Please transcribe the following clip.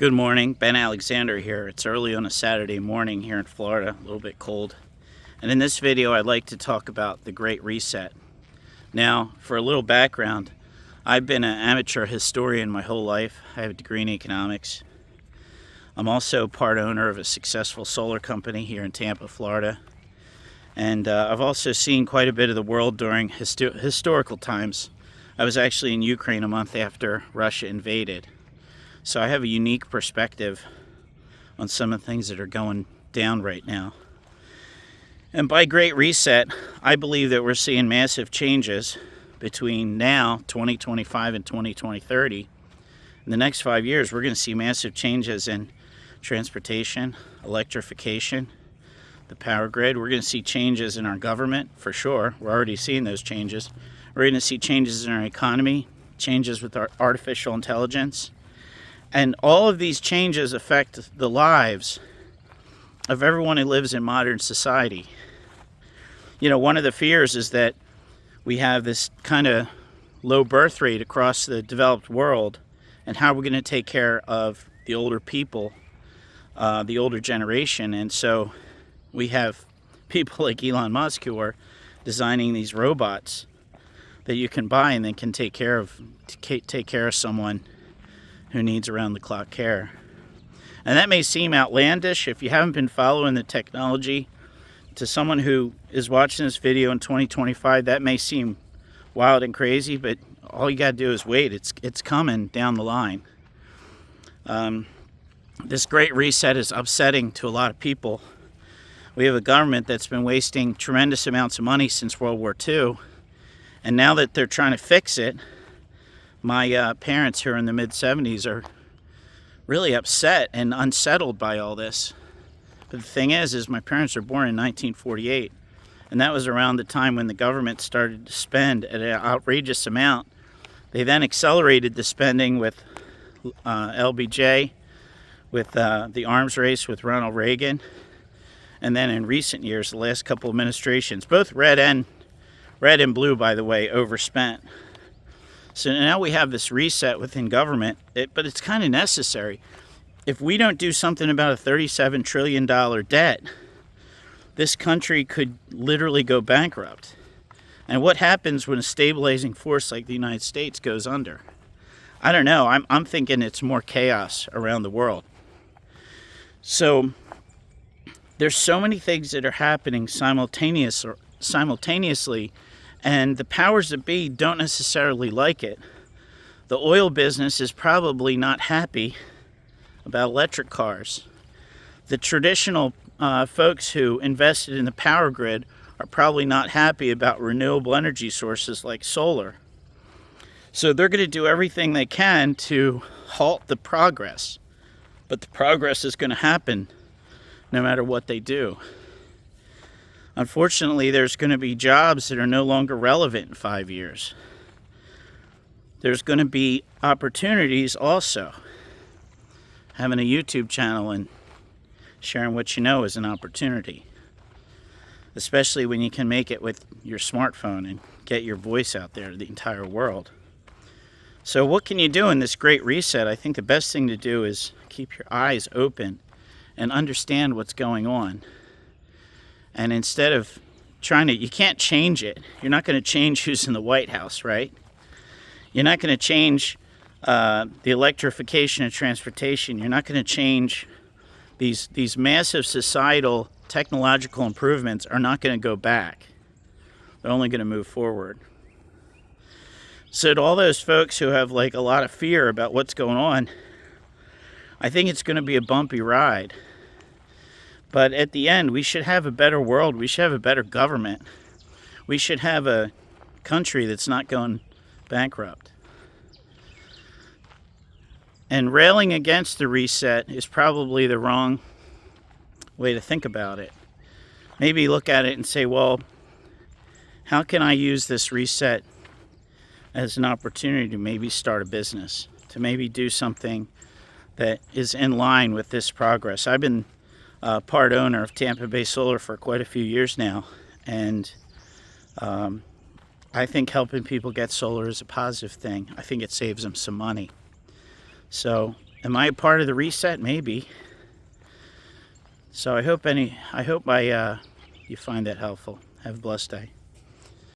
Good morning, Ben Alexander here. It's early on a Saturday morning here in Florida, a little bit cold. And in this video, I'd like to talk about the Great Reset. Now, for a little background, I've been an amateur historian my whole life. I have a degree in economics. I'm also part owner of a successful solar company here in Tampa, Florida. And I've also seen quite a bit of the world during historical times. I was actually in Ukraine a month after Russia invaded. So I have a unique perspective on some of the things that are going down right now. And by Great Reset, I believe that we're seeing massive changes between now, 2025, and 2030. In the next 5 years, we're going to see massive changes in transportation, electrification, the power grid. We're going to see changes in our government, for sure. We're already seeing those changes. We're going to see changes in our economy, changes with our artificial intelligence. And all of these changes affect the lives of everyone who lives in modern society. You know, one of the fears is that we have this kind of low birth rate across the developed world, and how we're going to take care of the older people, the older generation. And so we have people like Elon Musk who are designing these robots that you can buy and then can take care of someone who needs around-the-clock care. And that may seem outlandish if you haven't been following the technology. To someone who is watching this video in 2025, that may seem wild and crazy, but all you got to do is wait. It's coming down the line. This Great Reset is upsetting to a lot of people. We have a government that's been wasting tremendous amounts of money since World War II, and now that they're trying to fix it, my parents who are in the mid-70s are really upset and unsettled by all this. But the thing is my parents were born in 1948, and that was around the time when the government started to spend at an outrageous amount. They then accelerated the spending with LBJ, with the arms race with Ronald Reagan, and then in recent years, the last couple administrations, both red and blue, by the way, overspent. So now we have this reset within government, but it's kind of necessary. If we don't do something about a $37 trillion debt, this country could literally go bankrupt. And what happens when a stabilizing force like the United States goes under? I don't know. I'm thinking it's more chaos around the world. So there's so many things that are happening simultaneously, and the powers that be don't necessarily like it. The oil business is probably not happy about electric cars. The traditional folks who invested in the power grid are probably not happy about renewable energy sources like solar. So they're going to do everything they can to halt the progress. But the progress is going to happen no matter what they do. Unfortunately, there's going to be jobs that are no longer relevant in 5 years. There's going to be opportunities also. Having a YouTube channel and sharing what you know is an opportunity, especially when you can make it with your smartphone and get your voice out there to the entire world. So what can you do in this Great Reset? I think the best thing to do is keep your eyes open and understand what's going on. And instead of you can't change it. You're not going to change who's in the White House, right? You're not going to change the electrification of transportation. You're not going to change these massive societal technological improvements are not going to go back. They're only going to move forward. So to all those folks who have like a lot of fear about what's going on, I think it's going to be a bumpy ride. But at the end, we should have a better world. We should have a better government. We should have a country that's not going bankrupt. And railing against the reset is probably the wrong way to think about it. Maybe look at it and say, well, how can I use this reset as an opportunity to maybe start a business, to maybe do something that is in line with this progress? I've been part owner of Tampa Bay Solar for quite a few years now, and I think helping people get solar is a positive thing. I think it saves them some money. So Am I a part of the reset? Maybe. So I hope you find that helpful. Have a blessed day.